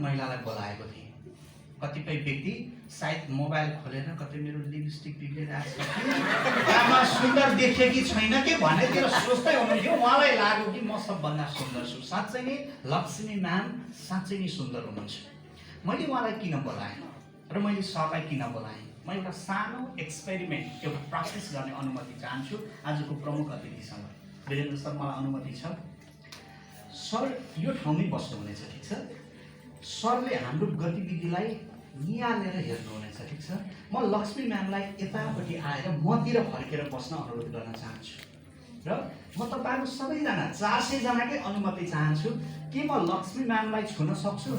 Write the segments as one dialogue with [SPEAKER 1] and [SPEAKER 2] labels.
[SPEAKER 1] महिलालाई बोलाएको थिएँ। कतिपय व्यक्ति सायद मोबाइल खोलेर कतै मेरो लिपस्टिक बिग्रिरहेको छ, आमा सुन्दर देखे कि छैन कि भन्नेतिर सोच्दै हुनुहुन्थ्यो। उहाँलाई लाग्यो कि म सबभन्दा सुन्दर छु। साँच्चै नै लक्ष्मी म्याम साँच्चै नै सुन्दर हुनुहुन्छ। मैले उहाँलाई किन बोलाएँ र मैले सरलाई किन बोलाएँ? म एउटा सानो एक्सपेरिमेन्ट, एउटा प्र्याक्टिस गर्ने अनुमति चाहन्छु आजको प्रमुख अतिथिसँग। वीरेन्द्र सर, मलाई अनुमति छ? सर यो ठाउँमै बस्नुहुनेछ, ठिक छ? सरले हाम्रो गतिविधिलाई निहालेर हेर्नुहुनेछ, ठिक छ? म लक्ष्मी म्यामलाई यतापट्टि आएर मतिर फर्केर बस्न अनुरोध गर्न चाहन्छु र म तपाईँहरू सबैजना 400 जनाकै अनुमति चाहन्छु। के म लक्ष्मी म्यामलाई छुन सक्छु?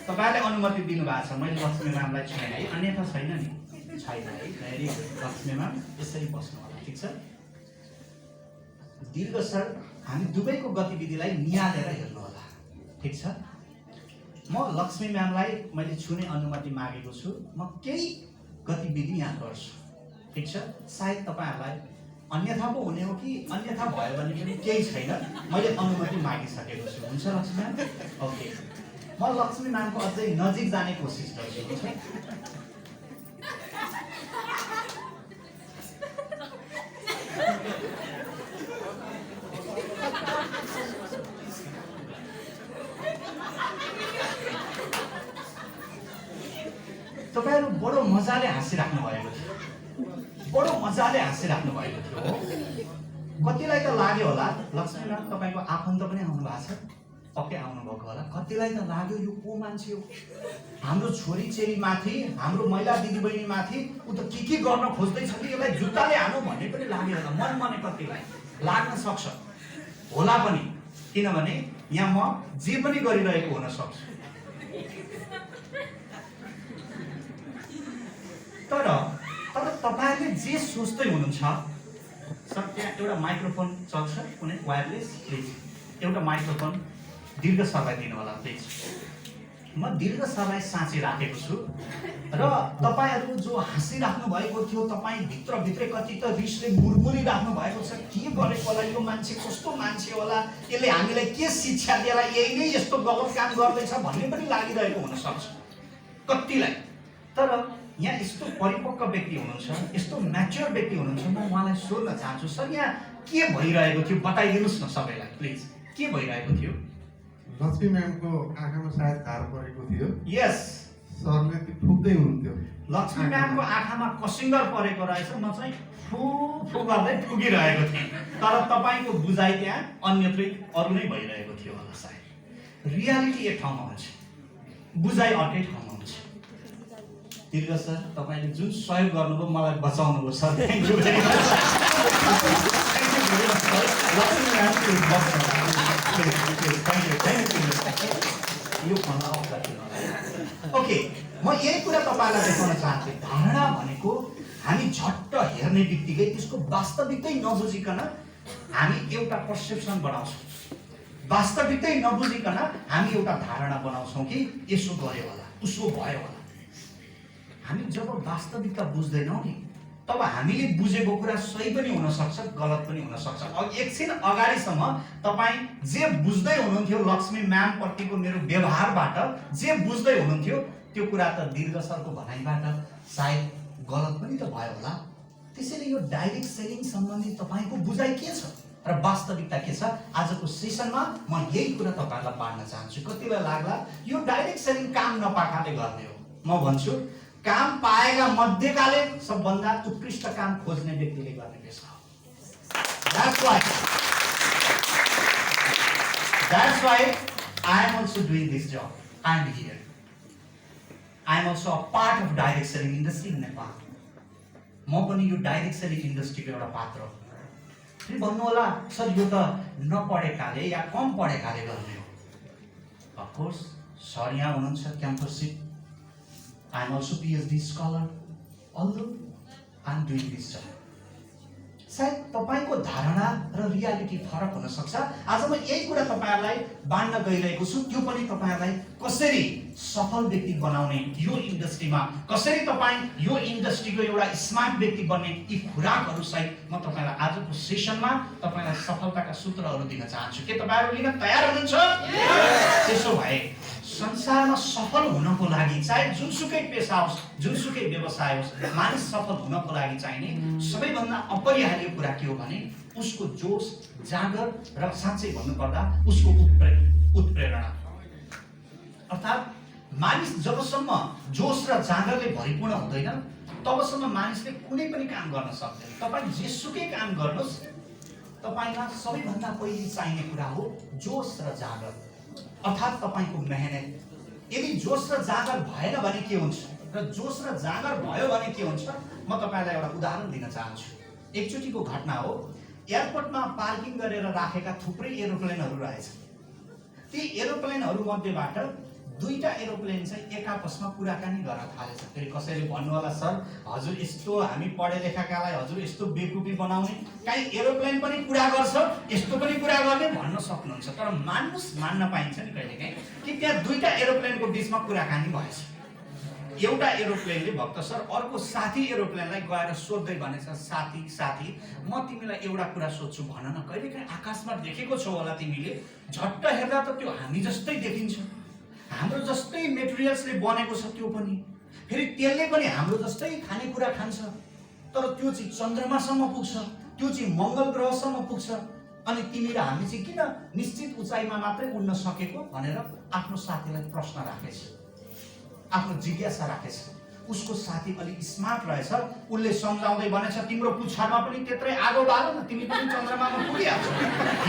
[SPEAKER 1] तपाईँले अनुमति दिनुभएको छ, मैले लक्ष्मी म्यामलाई छुएँ है, अन्यथा छैन नि? छैन है, भेरी गुड। लक्ष्मी म्याम यसरी बस्नु होला, ठिक छ? दीर्घ सर, हामी दुवैको गतिविधिलाई निहालेर हेर्नु होला, ठिक छ? म लक्ष्मी म्यामलाई मैले छुने अनुमति मागेको छु। म केही गतिविधि यहाँ गर्छु, ठिक छ? सायद तपाईँहरूलाई अन्यथा पो हुने हो कि अन्यथा भयो भने पनि केही छैन, मैले अनुमति मागिसकेको छु। हुन्छ लक्ष्मी म्याम? ओके, म लक्ष्मी म्यामको अझै नजिक जाने कोसिस गर्छु, हुन्छ? तपाईहरु बडो मजाले हाँसिराख्नु भएको थियो, बडो मजाले हाँसिराख्नु भएको थियो। कतिलाई त लाग्यो होला लक्ष्मी म्याम तपाईको आफन्त पनि आउनु भएको छ, पक्कै आउनु भएको होला। कतिलाई त लाग्यो यो को मान्छे हो, हाम्रो छोरी चेली माथि, हाम्रो महिला दिदीबहिनी माथि उ त के गर्न खोज्दै छ कि यसलाई जुत्ताले हानु भन्ने पनि लाग्यो होला। मन मने कतिलाई लाग्न सक्छ होला पनि, किनभने यहाँ म जे पनि गरिरहेको हुन सक्छु। तर तपाईहरुले जे सोच्दै हुनुहुन्छ, सर त्यहाँ एउटा माइक्रोफोन चल्छ, कुनै वायरलेस, प्लिज एउटा माइक्रोफोन दीर्घ सरलाई दिनु होला प्लिज। म दीर्घ सरलाई साँची राखेको छु र तपाईहरु जो हाँसिराख्नु भएको थियो, तपाई भित्र भित्रै कति त रिसले मुरमुरी राख्नु भएको छ, के गरेको होला यो मान्छे, कस्तो मान्छे होला, यसले हामीलाई के शिक्षा दिएला, यही नै यस्तो गलत काम गर्दैछ भन्ने पनि लागिरहेको हुन सक्छ कतिलाई। तर यहाँ यस्तो परिपक्व व्यक्ति हुनुहुन्छ, यस्तो म्याच्योर व्यक्ति हुनुहुन्छ, म उहाँलाई सोध्न चाहन्छु, सर यहाँ के भइरहेको थियो बताइदिनुस् न सबैलाई प्लिज, के भइरहेको थियो?
[SPEAKER 2] लक्ष्मी म्यामको आँखामा सायद धार परेको थियो।
[SPEAKER 1] यस,
[SPEAKER 2] सरले त्यो ठुक्दै हुनुहुन्थ्यो।
[SPEAKER 1] लक्ष्मी म्यामको आँखामा कसिङ्गर परेको रहेछ, म चाहिँ फु फु गर्दै फुकिरहेको थिएँ। तर तपाईको बुझाइ त्यहाँ अन्यत्रै अरु नै भइरहेको थियो होला सायद। रियालिटी एक ठाउँमा हुन्छ, बुझाइ अर्कै ठाउँमा हुन्छ। दीर्घ सर, तपाईले जुन सहयोग गर्नुभयो मलाई बचाउनुभयो sir, thank you very much. Lakshmi ma'am यो भन्दा ओके, म यही कुरा तपाईलाई देखाउन चाहन्छु। धारणा भनेको हामी झट्ट हेर्ने बित्तिकै त्यसको वास्तविकतै नबुझिकन हामी एउटा पर्सेप्सन बनाउँछौँ, वास्तविकतै नबुझिकन हामी एउटा धारणा बनाउँछौँ कि यसो गर्यो होला, उसो भयो होला। हामी जब वास्तविकता बुझ्दैनौँ नि, तब हामीले बुझेको कुरा सही पनि हुन सक्छ, गलत पनि हुन सक्छ। एकछिन अगाडिसम्म तपाई जे बुझ्दै हुनुहुन्थ्यो लक्ष्मी म्याम प्रतिको मेरो व्यवहारबाट, जे बुझ्दै हुनुहुन्थ्यो त्यो कुरा त दीर्घ सरको भनाइबाट सायद गलत पनि त भयो होला। त्यसैले यो डाइरेक्ट सेलिङ सम्बन्धी तपाईको बुझाइ के छ र वास्तविकता के छ, आजको सेसनमा म यही कुरा तपाईहरुलाई बाँड्न चाहन्छु। कतिलाई लाग्ला यो डाइरेक्ट सेलिङ काम नपाएकाले गर्ने हो, म भन्छु काम पाएका मध्येकाले सबभन्दा उत्कृष्ट काम खोज्ने व्यक्तिले गर्ने पेशा हो। That's why I am also doing this job. I am here. I am also a part of direct selling industry in Nepal. म पनि यो डाइरेक्ट सेलिङ इन्डस्ट्रीको एउटा पात्र हो। फेरि भन्नु होला सर यो त नपढेकाले या कम पढेकाले गर्ने हो। Of course, सर यहाँ हुनुहुन्छ क्याम्पससिप। I am also PhD scholar, although I am doing this job. सायद तपाईको धारणा र रियालिटी फरक हुन सक्छ। आज म यही कुरा तपाईहरुलाई बाँड्न गइरहेको छु। त्यो पनि तपाईहरुलाई कसरी सफल व्यक्ति बनाउने यो इन्डस्ट्रीमा, कसरी तपाई यो इन्डस्ट्रीको एउटा स्मार्ट व्यक्ति बन्ने, यी खुराकहरु सहित म तपाईलाई आजको सेसनमा तपाईलाई सफलताका सूत्रहरु दिन चाहन्छु। के तपाईहरु लिन तयार हुनुहुन्छ? त्यसो भए संसारमा सफल हुनको लागि चाहे जुनसुकै पेसा होस् जुनसुकै व्यवसाय होस् मानिस सफल हुनको लागि चाहिने सबैभन्दा अपरिहार्य कुरा के हो भने उसको जोश जाँगर र साँच्चै भन्नुपर्दा उसको उत्प्रेरणा। अर्थात् मानिस जबसम्म जोश र जाँगरले भरिपूर्ण हुँदैन तबसम्म मानिसले कुनै पनि काम गर्न सक्दैन। तपाईँ जेसुकै काम गर्नुहोस् तपाईमा सबैभन्दा पहिले चाहिने कुरा हो जोश र जाँगर, अर्थात् तपाईको मेहनत। यदि जोश र जाँगर भएन भने के हुन्छ र जोश र जाँगर भयो भने के हुन्छ, म तपाईलाई एउटा उदाहरण दिन चाहन्छु। एकचोटिको घटना हो, एयरपोर्टमा पार्किङ गरेर राखेका थुप्रै एरोप्लेनहरू रहेछ। ती एरोप्लेनहरू मध्येबाट दुईटा एरोप्लेन चाहिँ एक आपसमा कुराकानी गर्न थालेछ। फेरि कसैले भन्नु होला सर हजुर यस्तो हामी पढे लेखाकालाई हजुर यस्तो बेकुफी बनाउने, काहीँ एरोप्लेन पनि कुरा गर्छ यस्तो पनि कुरा गर्ने भन्न सक्नुहुन्छ। तर मान्न पाइन्छ नि कहिलेकाहीँ कि त्यहाँ दुईटा एरोप्लेनको बिचमा कुराकानी भएछ। एउटा एरोप्लेनले भक्त सर अर्को साथी एरोप्लेनलाई गएर सोध्दै भनेछ, साथी म तिमीलाई एउटा कुरा सोध्छु भन न, कहिलेकाहीँ आकाशमा देखेको छौ होला तिमीले, झट्ट हेर्दा त त्यो हामी जस्तै देखिन्छ, हाम्रो जस्तै मेटेरियल्सले बनेको छ त्यो पनि, फेरि त्यसले पनि हाम्रो जस्तै खानेकुरा खान्छ, तर त्यो चाहिँ चन्द्रमासम्म पुग्छ, त्यो चाहिँ मङ्गल ग्रहसम्म पुग्छ, अनि तिमी र हामी चाहिँ किन निश्चित उचाइमा मात्रै उड्न सकेको भनेर आफ्नो साथीलाई प्रश्न राखेछ, आफ्नो जिज्ञासा राखेछ। उसको साथी अलि स्मार्ट रहेछ, उसले सम्झाउँदै भनेछ तिम्रो पुच्छरमा पनि त्यत्रै आगो बालो न, तिमी पनि चन्द्रमामा पुगिहाल्छौ।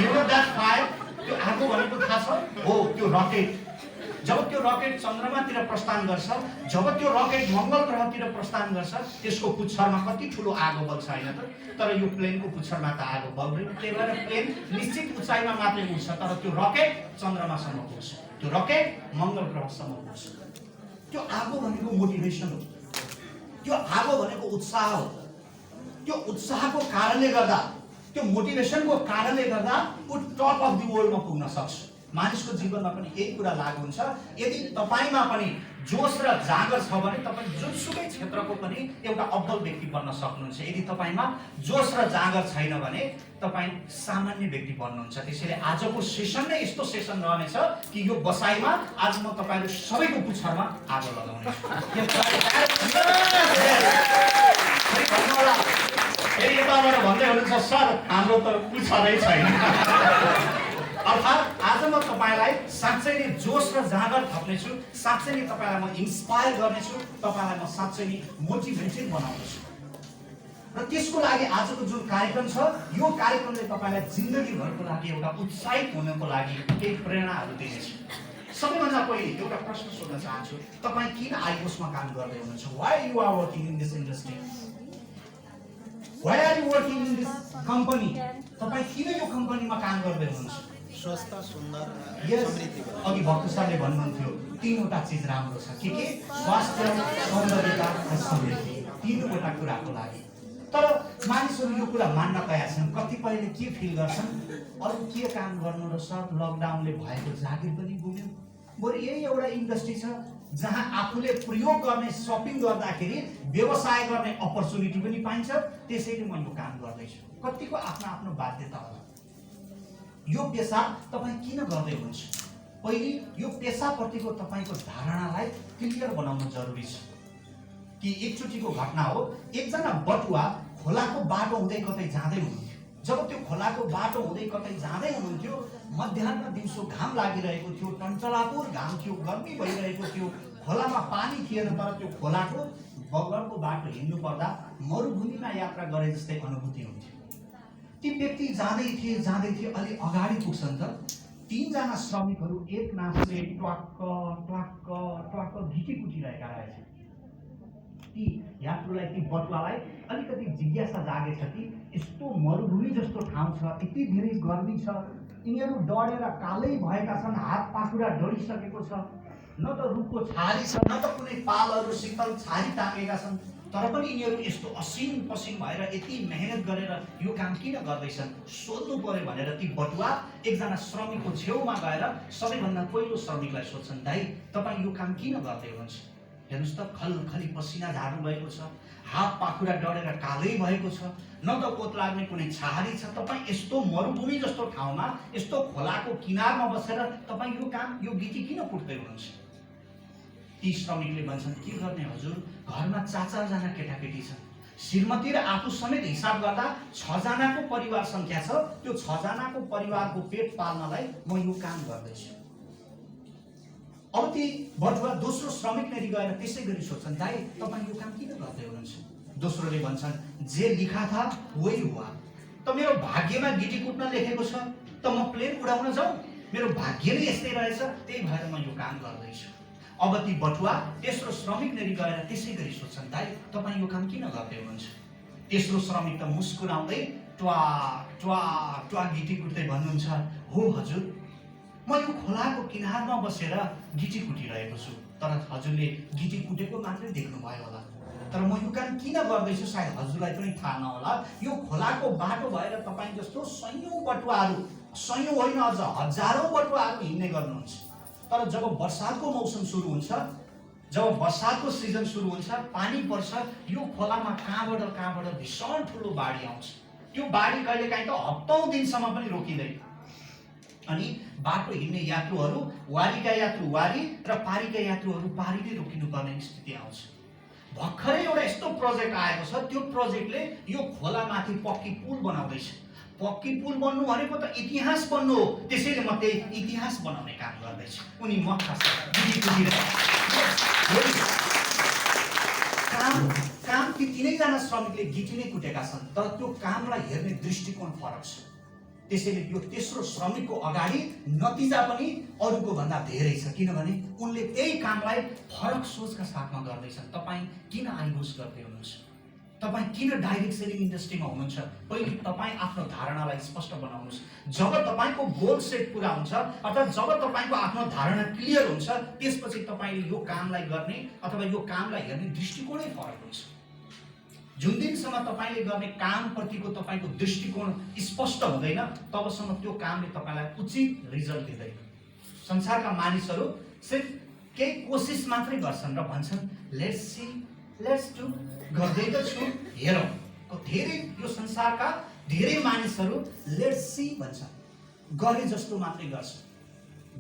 [SPEAKER 1] यु नो द्याट फायर, त्यो आगो भनेको थाहा छ? हो, त्यो रकेट। जब त्यो रकेट चन्द्रमातिर प्रस्थान गर्छ, जब त्यो रकेट मङ्गल ग्रहतिर प्रस्थान गर्छ, त्यसको पुच्छरमा कति ठुलो आगो बल्छ हैन त? तर यो प्लेनको पुच्छरमा त आगो बल्दैन। त्यही भएर प्लेन निश्चित उचाइमा मात्रै उड्छ, तर त्यो रकेट चन्द्रमासम्म पुग्छ, त्यो रकेट मङ्गल ग्रहसम्म पुग्छ। त्यो आगो भनेको मोटिभेसन हो, त्यो आगो भनेको उत्साह हो। त्यो उत्साहको कारणले गर्दा, त्यो मोटिभेसनको कारणले गर्दा ऊ टप अफ द वर्ल्डमा पुग्न सक्छ। मानिसको जीवनमा पनि यही कुरा लागु हुन्छ। यदि तपाईमा पनि जोश र जाँगर छ भने तपाईँ जुनसुकै क्षेत्रको पनि एउटा अब्बल व्यक्ति बन्न सक्नुहुन्छ। यदि तपाईमा जोश र जाँगर छैन भने तपाईँ सामान्य व्यक्ति बन्नुहुन्छ। त्यसैले आजको सेसन नै यस्तो सेसन रहनेछ कि यो बसाइमा आज म तपाईहरु सबैको पुच्छरमा आगो लगाउनेछु। फेरि यताबाट भन्दै हुनुहुन्छ सर हाम्रो त पुच्छरै छैन। अर्थात् आज म तपाईलाई साँच्चै नै जोश र जाँगर थप्नेछु, साँच्चै नै तपाईलाई म इन्स्पायर गर्नेछु, तपाईलाई म साँच्चै नै मोटिभेटेड बनाउनेछु। र त्यसको लागि आजको जुन कार्यक्रम छ, यो कार्यक्रमले तपाईलाई जिन्दगीभरको लागि एउटा उत्साहित हुनको लागि केही प्रेरणाहरू दिनेछ। सबैभन्दा पहिले एउटा प्रश्न सोध्न चाहन्छु, तपाईँ किन आइकोसमा काम गर्दै हुनुहुन्छ? Why you are working in this industry? Why are you working in this company? तपाईँ किन यो कम्पनीमा काम गर्दै हुनुहुन्छ?
[SPEAKER 3] स्वस्थ, सुन्दर,
[SPEAKER 1] समृद्धि। अघि भक्त सरले भन्नुहुन्थ्यो तीनवटा चिज राम्रो छ। के? स्वास्थ्य, सौन्दर्यता र समृद्धि। तीनवटा कुराको लागि। तर मानिसहरू यो कुरा मान्न तयार छन्। कतिपयले के फिल गर्छन्, अरू के काम गर्नु र सर लकडाउनले भएको जागिर पनि गुम्यो। बरु यही एउटा इन्डस्ट्री छ जहाँ आफूले प्रयोग गर्ने, सपिङ गर्दाखेरि व्यवसाय गर्ने अपर्च्युनिटी पनि पाइन्छ। त्यसैले म यो काम गर्दैछु। कतिको आफ्नो आफ्नो बाध्यता होला। यो पेसा तपाईँ किन गर्दै हुनुहुन्छ? पहिले यो पेसाप्रतिको तपाईँको धारणालाई क्लियर बनाउनु जरुरी छ। कि एकचोटिको घटना हो, एकजना बटुवा खोलाको बाटो हुँदै कतै जाँदै हुनुहुन्थ्यो। जब त्यो खोलाको बाटो हुँदै कतै जाँदै हुनुहुन्थ्यो, मध्याह्न दिउँसो घाम लागिरहेको थियो, टन्टलापुर घाम थियो, गर्मी भइरहेको थियो, खोलामा पानी थिएन, तर त्यो खोलाको बगरको बाटो हिँड्नु पर्दा मरुभूमिमा यात्रा गरे जस्तै अनुभूति हुन्थ्यो। ती व्यक्ति जाँदै थिए, अलि अगाडि पुग्छन् त तीनजना श्रमिकहरू एक नासले ट्वाक्क ट्वाक्क ट्वाक्क भिटी कुटिरहेका रहेछन्। ती यात्रुलाई, ती बटुवालाई अलिकति जिज्ञासा जागेछ कि यस्तो मरुभूमि जस्तो ठाउँ छ, यति धेरै गर्मी छ, यिनीहरू डढेर कालै भएका छन्, हात पाखुरा डढिसकेको छ, न त रुखको छारी छ, न त कुनै पालहरू शीतल छारी टाँगेका छन्, तर पनि यिनीहरू यस्तो असिन पसिन भएर यति मेहनत गरेर यो काम किन गर्दैछन् सोध्नु पर्यो भनेर ती बटुवा एकजना श्रमिकको छेउमा गएर सबैभन्दा पहिलो श्रमिकलाई सोध्छन्, दाइ तपाईँ यो काम किन गर्दै हुनुहुन्छ? हेर्नुहोस् त खलखली पसिना झार्नु भएको छ, हात पाखुरा डढेर कालै भएको छ, न त कोत लाग्ने कुनै छाहारी छ, तपाईँ यस्तो मरुभूमि जस्तो ठाउँमा, यस्तो खोलाको किनारमा बसेर तपाईँ यो काम, यो गिटी किन कुट्दै हुनुहुन्छ? ती श्रमिकले भन्छन् के गर्ने हजुर, घरमा 4-4 जना केटाकेटी छन्, श्रीमती र आफू समेत हिसाब गर्दा 6 जनाको परिवार संख्या छ। त्यो 6 जनाको परिवारको पेट पाल्नलाई म यो काम गर्दैछु। अब ती बटुवा दोस्रो श्रमिकले गएर त्यसै गरी सोध्छन्, दाइ तपाईँ यो काम किन गर्दै हुनुहुन्छ? दोस्रोले भन्छन्, जे लिखा था वही हुआ। त मेरो भाग्यमा गिटी कुट्न लेखेको छ, त म प्लेन उडाउन जाउँ? मेरो भाग्य नै यस्तै रहेछ, त्यही भएर म यो काम गर्दैछु। अब ती बटुवा तेस्रो श्रमिकले गएर त्यसै गरी सोध्छन्, दाइ तपाईँ यो काम किन गर्दै हुनुहुन्छ? तेस्रो श्रमिक त मुस्कुराउँदै ट्वा ट्वा ट्वा गिटी कुट्दै भन्नुहुन्छ, हो हजुर, म यो खोलाको किनारमा बसेर गिटी कुटिरहेको छु, तर हजुरले गिटी कुटेको मात्रै देख्नुभयो होला। तर म यो काम किन गर्दैछु सायद हजुरलाई पनि थाहा नहोला। यो खोलाको बाटो भएर तपाईँ जस्तो सयौं बटुवाहरू, सयौं होइन अझ हजारौं बटुवाहरू हिँड्ने गर्नुहुन्छ। तर जब वर्षाको मौसम सुरु हुन्छ, जब वर्षाको सिजन सुरु हुन्छ, पानी पर्छ, यो खोलामा कहाँबाट भीषण ठुलो बाढी आउँछ। त्यो बाढी कहिलेकाहीँ त हप्तौं दिनसम्म पनि रोकिँदैन। अनि बाटो हिँड्ने यात्रुहरू वारीका यात्रु वारी र पारीका यात्रुहरू पारी नै रोकिनु पर्ने स्थिति आउँछ। भर्खरै एउटा यस्तो प्रोजेक्ट आएको छ, त्यो प्रोजेक्टले यो खोलामाथि पक्की पुल बनाउँदैछ। पक्की पुल बन्नु भनेको त इतिहास बन्नु हो, त्यसैले म त्यही इतिहास बनाउने काम गर्दैछु। उनी मक्खा काम ती 3 जना श्रमिकले गिटी नै कुटेका छन्, तर त्यो कामलाई हेर्ने दृष्टिकोण फरक छ। त्यसैले यो तेस्रो श्रमिकको अगाडि नतिजा पनि अरूको भन्दा धेरै छ, किनभने उनले त्यही कामलाई फरक सोचका साथमा गर्दैछन्। तपाईँ किन आइबुस गर्दै हुनुहुन्छ? तपाईँ किन डाइरेक्ट सेलिङ इन्डस्ट्रीमा हुनुहुन्छ? पहिले तपाईँ आफ्नो धारणालाई स्पष्ट बनाउनुहोस्। जब तपाईँको गोल सेट पुरा हुन्छ अथवा जब तपाईँको आफ्नो धारणा क्लियर हुन्छ, त्यसपछि तपाईँले यो कामलाई गर्ने अथवा यो कामलाई हेर्ने दृष्टिकोणै फरक हुन्छ। जुन दिनसम्म तपाईँले गर्ने कामप्रतिको तपाईँको दृष्टिकोण स्पष्ट हुँदैन, तबसम्म त्यो कामले तपाईँलाई उचित रिजल्ट दिँदैन। संसारका मानिसहरू सिर्फ केही कोसिस मात्रै गर्छन् र भन्छन् लेट्स सी लेट्स डू, गर्दै त छु हेरौँ। धेरै यो संसारका धेरै मानिसहरू लेट्स सी भन्छन्, गरे जस्तो मात्रै गर्छन्।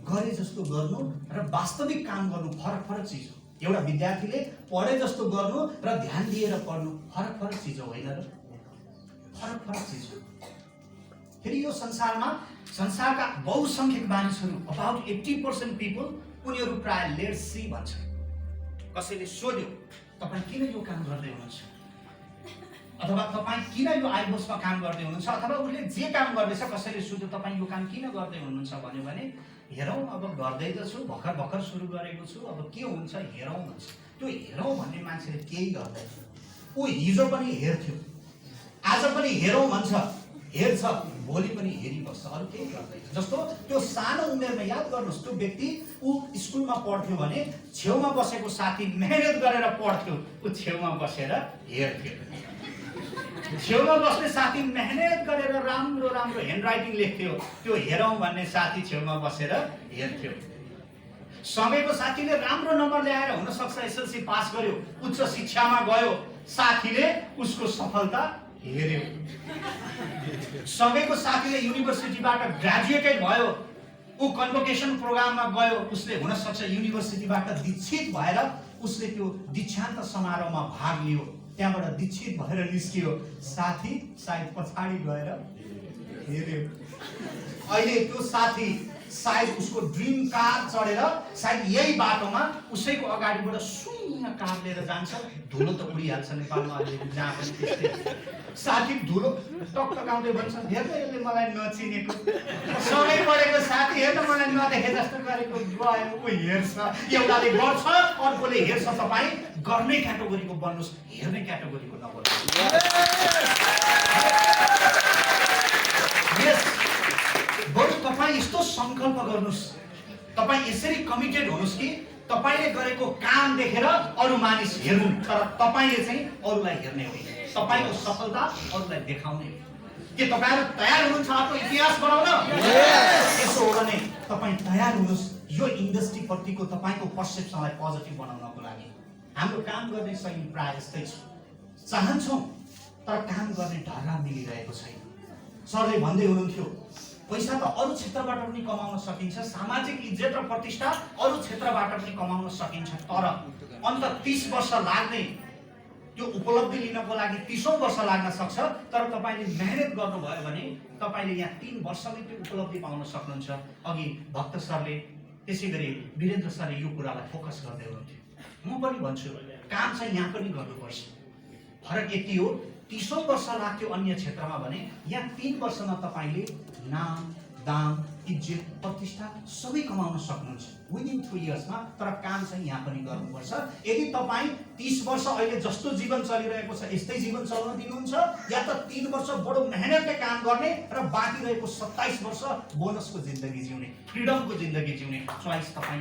[SPEAKER 1] गरे जस्तो गर्नु र वास्तविक काम गर्नु फरक चिज हो। एउटा विद्यार्थीले पढे जस्तो गर्नु र ध्यान दिएर पढ्नु फरक चिज हो, होइन र? फरक चिज हो। फेरि यो संसारका बहुसंख्यक मानिसहरू अबाउट 80% पिपल उनीहरू प्राय लेट्स सी भन्छन्। कसैले सोध्यो तपाईँ किन यो काम गर्दै हुनुहुन्छ, अथवा तपाईँ किन यो आइबोसमा काम गर्दै हुनुहुन्छ, अथवा उसले जे काम गर्दैछ कसैले सोध्यो तपाईँ यो काम किन गर्दै हुनुहुन्छ भन्यो भने हेरौँ अब गर्दै त छु, भर्खर सुरु गरेको छु, अब के हुन्छ हेरौँ भन्छ। त्यो हेरौँ भन्ने मान्छेले केही गर्दैन। ऊ हिजो पनि हेर्थ्यो, आज पनि हेरौँ भन्छ, हेर्छ, भोलि पनि हेरिबस्छ, अरू केही गर्दैन। जस्तो त्यो सानो उमेरमा याद गर्नुहोस्, त्यो व्यक्ति ऊ स्कुलमा पढ्थ्यो भने छेउमा बसेको साथी मेहनत गरेर पढ्थ्यो, ऊ छेउमा बसेर हेर्थ्यो। छेउमा बस्ने साथी मेहनत गरेर राम्रो ह्यान्डराइटिङ लेख्थ्यो, त्यो हेरौँ भन्ने साथी छेउमा बसेर हेर्थ्यो। सँगैको साथीले राम्रो नम्बर ल्याएर हुन सक्छ एसएलसी पास गर्यो, उच्च शिक्षामा गयो, साथीले उसको सफलता हेर्यो। सँगैको साथीले युनिभर्सिटीबाट ग्रेजुएटेड भयो, ऊ कन्भोकेसन प्रोग्राममा गयो, उसले हुन सक्छ युनिभर्सिटीबाट दीक्षित भएर उसले त्यो दीक्षान्त समारोहमा भाग लियो, त्यहाँबाट दीक्षित भएर निस्कियो। साथी सायद पछाडि गएर हेर्यो। अहिले त्यो साथी सायद उसको ड्रिम कार चढेर सायद यही बाटोमा उसैको अगाडिबाट शून्य कार लिएर जान्छ। धुलो त उडिहाल्छ नेपालमा अहिले जहाँ पनि त्यस्तै। साथी धुलो टकटकाउँदै भन्छ हेर्नु यसले मलाई नचिनेको, सँगै पढेको साथी हेर्नु मलाई नदेखे जस्तो गरेको गयो। ऊ हेर्छ, एउटाले गर्छ अर्कोले हेर्छ। तपाईँ गर्ने क्याटेगोरीको बन्नुहोस्, हेर्ने क्याटेगोरीको नबन्नुहोस्। बरु तपाईँ यस्तो सङ्कल्प गर्नुहोस्, तपाईँ यसरी कमिटेड हुनुहोस् कि तपाईँले गरेको काम देखेर अरू मानिस हेर्नु, तर तपाईँले चाहिँ अरूलाई हेर्ने होइन। तपाईँको सफलता अरूलाई देखाउने हो। के तपाईँहरू तयार हुनुहुन्छ आफ्नो इतिहास बनाउन? यसो हो भने तपाईँ तयार हुनुहोस् यो इन्डस्ट्रीप्रतिको तपाईँको पर्सेप्सनलाई पोजिटिभ बनाउनको लागि। हाम्रो काम गर्ने शैली प्रायः यस्तै छ, चाहन्छौँ तर काम गर्ने ढर्रा मिलिरहेको छैन। सरले भन्दै हुनुहुन्थ्यो पैसा त अरू क्षेत्रबाट पनि कमाउन सकिन्छ, सामाजिक इज्जत र प्रतिष्ठा अरू क्षेत्रबाट पनि कमाउन सकिन्छ। तर अन्त 30 वर्ष लाग्ने त्यो उपलब्धि लिनको लागि 30औं वर्ष लाग्न सक्छ। तर तपाईले मेहनत गर्नुभयो भने तपाईले यहाँ 3 वर्षमै त्यो उपलब्धि पाउन सक्नुहुन्छ। अघि भक्त सरले त्यसैगरी वीरेन्द्र सरले यो कुरालाई फोकस गर्दै हुनुहुन्थ्यो। म पनि भन्छु काम चाहिँ यहाँ पनि गर्नुपर्छ। फरक यति हो 30औं वर्ष लाग्थ्यो अन्य क्षेत्रमा भने यहाँ 3 वर्षमा तपाईले नाम, दाम, इज्जत, प्रतिष्ठा सबै कमाउन सक्नुहुन्छ विदिन 3 इयर्समा। तर काम चाहिँ यहाँ पनि गर्नुपर्छ। यदि तपाई 30 वर्ष अहिले जस्तो जीवन चलिरहेको छ यस्तै जीवन चल्न दिनुहुन्छ या त 3 वर्ष बडो मेहनतले काम गर्ने र बाँकी रहेको 27 वर्ष बोनसको जिन्दगी जिउने, फ्रिडमको जिन्दगी जिउने चोइस तपाई।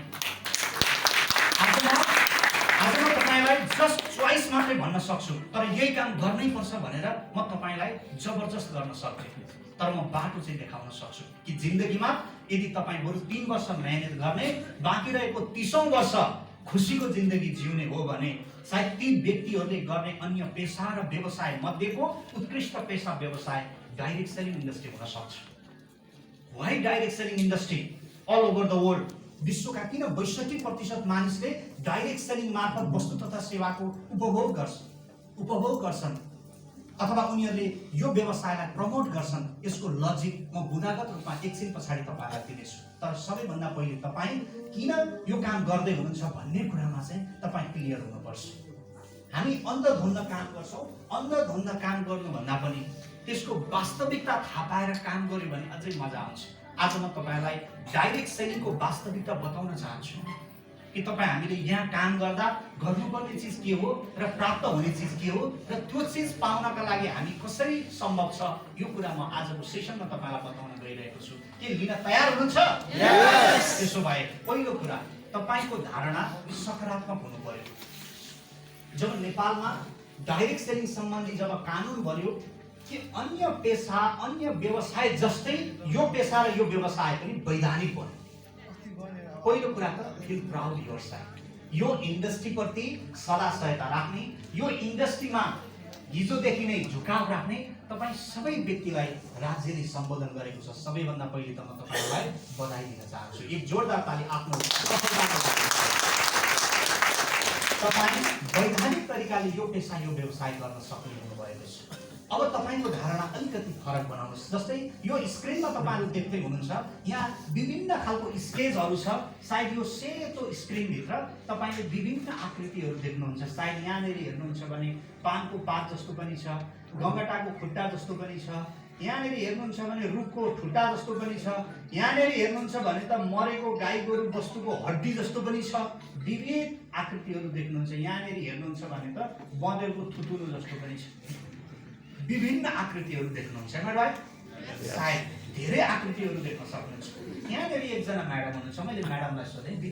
[SPEAKER 1] आज म तपाईलाई जस्ट चोइस मात्रै भन्न सक्छु, तर यही काम गर्नै पर्छ भनेर म तपाईलाई जबरजस्त गर्न सक्दिनँ। तर म बाटो चाहिँ देखाउन सक्छु कि जिन्दगीमा यदि तपाई बरु 3 वर्ष मेहनत गर्ने, बाँकी रहेको 30औं वर्ष खुसीको जिन्दगी जिउने हो भने सायद ती व्यक्तिहरूले गर्ने अन्य पेशा र व्यवसाय मध्येको उत्कृष्ट पेशा व्यवसाय डाइरेक्ट सेलिङ इन्डस्ट्री हुन सक्छ। Why direct selling industry all over the world? विश्वका किन 62% मानिसले डाइरेक्ट सेलिङ मार्फत वस्तु तथा सेवाको उपभोग गर्छन् अथवा उनीहरूले यो व्यवसायलाई प्रमोट गर्छन्? यसको लजिक म गुणागत रूपमा एकछिन पछाडि तपाईलाई दिनेछु। तर सबैभन्दा पहिले तपाई किन यो काम गर्दै हुनुहुन्छ भन्ने कुरामा चाहिँ तपाई क्लियर हुनुपर्छ। हामी अन्धधुन्ध काम गर्छौं। अन्धधुन्ध काम गर्नुभन्दा पनि त्यसको वास्तविकता थाहा पाएर काम गर्यो भने अझै मजा आउँछ। आज म तपाईलाई डाइरेक्ट सेलिङको वास्तविकता बताउन चाहन्छु कि तपाई हामीले यहाँ काम गर्दा गर्नुपर्ने चीज के हो र प्राप्त हुने चीज के हो र त्यो चीज पाउनका लागि हामी कसरी सम्भव छ, यो कुरा म आजको सेसनमा तपाईलाई बताउन गइरहेको छु। के लिन तयार हुनुहुन्छ? यस। त्यसो भए पहिलो कुरा तपाईको धारणा सकारात्मक हुनु पर्यो। जब नेपालमा डाइरेक्ट सेलिङ सम्बन्धी जब कानुन बन्यो कि अन्य पेशा, अन्य व्यवसाय जस्तै यो पेशा र यो व्यवसाय पनि वैधानिक बन्यो। पहिलो कुरा त फिल प्राउड योरसेल्फ। यो इन्डस्ट्री प्रति सदा सहायता राख्ने, यो इन्डस्ट्रीमा हिजोदेखि नै झुकाव राख्ने तपाई सबै व्यक्तिलाई राज्यले सम्बोधन गरेको छ। सबैभन्दा पहिले त म तपाईलाई बधाई दिन चाहन्छु। एक जोरदार ताली आफ्नो सफलताको लागि। तपाई वैधानिक तरिकाले यो पेशा, यो व्यवसाय गर्न सक्ने हुनुभएको छ। अब तपाईको धारणा अलिकति फरक बनाउनुस्। जस्तै यो स्क्रिनमा तपाईहरु देख्दै हुनुहुन्छ, यहाँ विभिन्न खालको स्केचहरु छ। सायद यो सेतो स्क्रिनभित्र तपाईले विभिन्न आकृतिहरु देख्नुहुन्छ। सायद यहाँनेर हेर्नुहुन्छ भने पानको पात जस्तो पनि छ, गङ्गटाको खुट्टा जस्तो पनि छ, यहाँनेर हेर्नुहुन्छ भने रुखको ठुटा जस्तो पनि छ, यहाँनेर हेर्नुहुन्छ भने त मरेको गाई गोरु वस्तुको हड्डी जस्तो पनि छ। विविध आकृतिहरु देख्नुहुन्छ। यहाँनेर हेर्नुहुन्छ भने त बँदेलको थुतुनो जस्तो पनि छ। विभिन्न आकृतिहरु देख्नुहुन्छ है भाइ? सायद धेरै आकृतिहरु देख्न सक्नुहुन्छ। यहाँनेर एकजना म्याडम हुनुहुन्छ। मैले म्याडमलाई सोधेँ